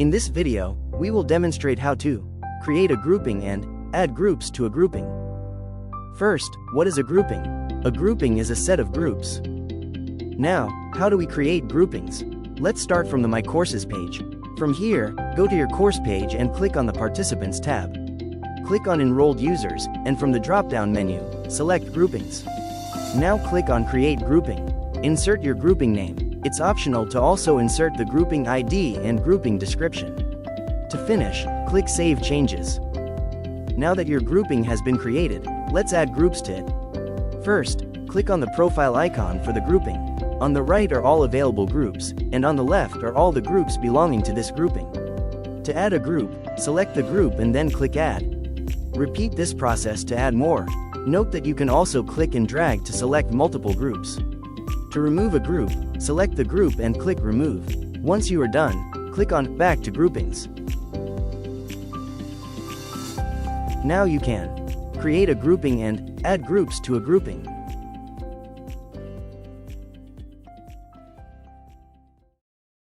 In this video, we will demonstrate how to create a grouping and add groups to a grouping. First, what is a grouping? A grouping is a set of groups. Now, how do we create groupings? Let's start from the My Courses page. From here, go to your course page and click on the Participants tab. Click on Enrolled Users, and from the drop-down menu, select Groupings. Now click on Create Grouping. Insert your grouping name. It's optional to also insert the grouping ID and grouping description. To finish, click Save Changes. Now that your grouping has been created, let's add groups to it. First, click on the profile icon for the grouping. On the right are all available groups, and on the left are all the groups belonging to this grouping. To add a group, select the group and then click Add. Repeat this process to add more. Note that you can also click and drag to select multiple groups. To remove a group, select the group and click Remove. Once you are done, click on Back to Groupings. Now you can create a grouping and add groups to a grouping.